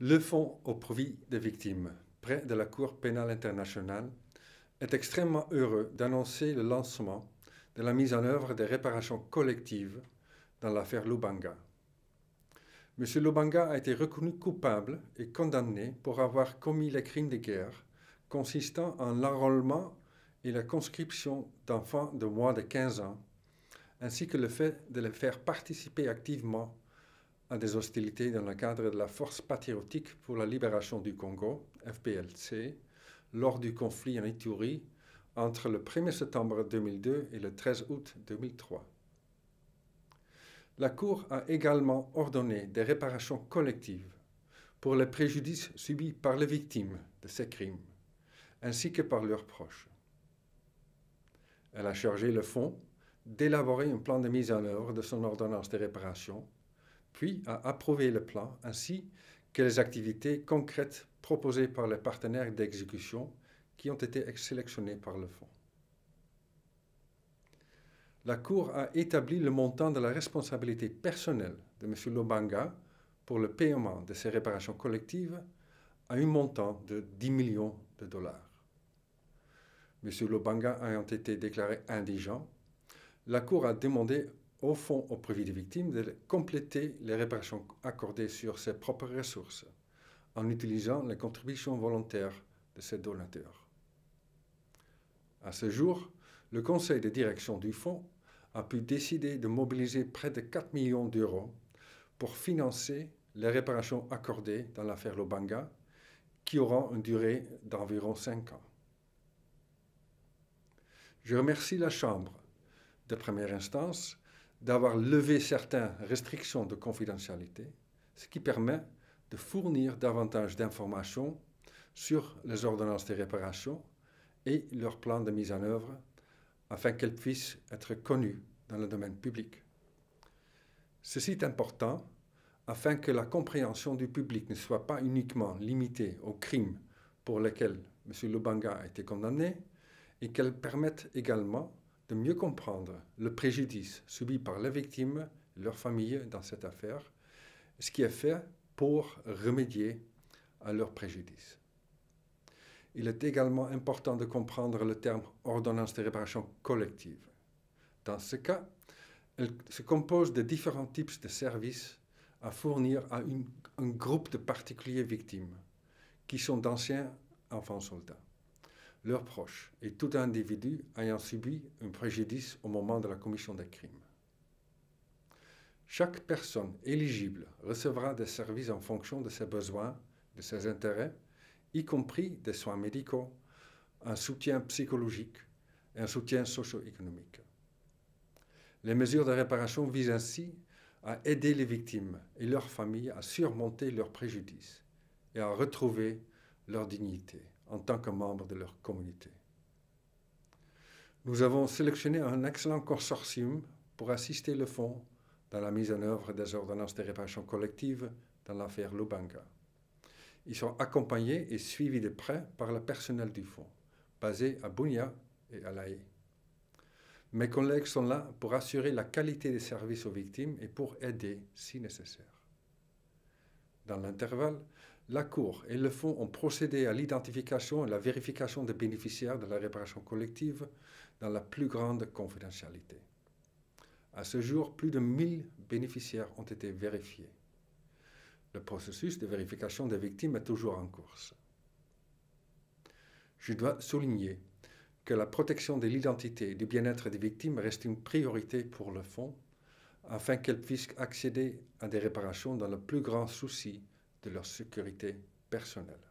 Le Fonds au profit des victimes, près de la Cour pénale internationale, est extrêmement heureux d'annoncer le lancement de la mise en œuvre des réparations collectives dans l'affaire Lubanga. M. Lubanga a été reconnu coupable et condamné pour avoir commis les crimes de guerre consistant en l'enrôlement et la conscription d'enfants de moins de 15 ans, ainsi que le fait de les faire participer activement à des hostilités dans le cadre de la Force patriotique pour la libération du Congo, FPLC, lors du conflit en Ituri entre le 1er septembre 2002 et le 13 août 2003. La Cour a également ordonné des réparations collectives pour les préjudices subis par les victimes de ces crimes, ainsi que par leurs proches. Elle a chargé le Fonds d'élaborer un plan de mise en œuvre de son ordonnance de réparation, puis a approuvé le plan ainsi que les activités concrètes proposées par les partenaires d'exécution qui ont été sélectionnés par le Fonds. La Cour a établi le montant de la responsabilité personnelle de M. Lubanga pour le paiement de ces réparations collectives à un montant de 10 millions de dollars. M. Lubanga ayant été déclaré indigent, la Cour a demandé au Fonds au profit des victimes de compléter les réparations accordées sur ses propres ressources en utilisant les contributions volontaires de ses donateurs. À ce jour, le conseil de direction du Fonds a pu décider de mobiliser près de 4 millions d'euros pour financer les réparations accordées dans l'affaire Lubanga, qui auront une durée d'environ 5 ans. Je remercie la Chambre de première instance d'avoir levé certaines restrictions de confidentialité, ce qui permet de fournir davantage d'informations sur les ordonnances de réparation et leur plan de mise en œuvre afin qu'elles puissent être connues dans le domaine public. Ceci est important afin que la compréhension du public ne soit pas uniquement limitée aux crimes pour lesquels M. Lubanga a été condamné et qu'elle permette également de mieux comprendre le préjudice subi par les victimes et leurs familles dans cette affaire, ce qui est fait pour remédier à leur préjudice. Il est également important de comprendre le terme ordonnance de réparation collective. Dans ce cas, elle se compose de différents types de services à fournir à un groupe de particuliers victimes, qui sont d'anciens enfants soldats, leurs proches et tout individu ayant subi un préjudice au moment de la commission des crimes. Chaque personne éligible recevra des services en fonction de ses besoins, de ses intérêts, y compris des soins médicaux, un soutien psychologique et un soutien socio-économique. Les mesures de réparation visent ainsi à aider les victimes et leurs familles à surmonter leurs préjudices et à retrouver leur dignité en tant que membres de leur communauté. Nous avons sélectionné un excellent consortium pour assister le Fonds dans la mise en œuvre des ordonnances de réparation collective dans l'affaire Lubanga. Ils sont accompagnés et suivis de près par le personnel du Fonds, basé à Bunia et à La Haye. Mes collègues sont là pour assurer la qualité des services aux victimes et pour aider si nécessaire. Dans l'intervalle, la Cour et le Fonds ont procédé à l'identification et la vérification des bénéficiaires de la réparation collective dans la plus grande confidentialité. À ce jour, plus de 1000 bénéficiaires ont été vérifiés. Le processus de vérification des victimes est toujours en cours. Je dois souligner que la protection de l'identité et du bien-être des victimes reste une priorité pour le Fonds, afin qu'elles puissent accéder à des réparations dans le plus grand souci de leur sécurité personnelle.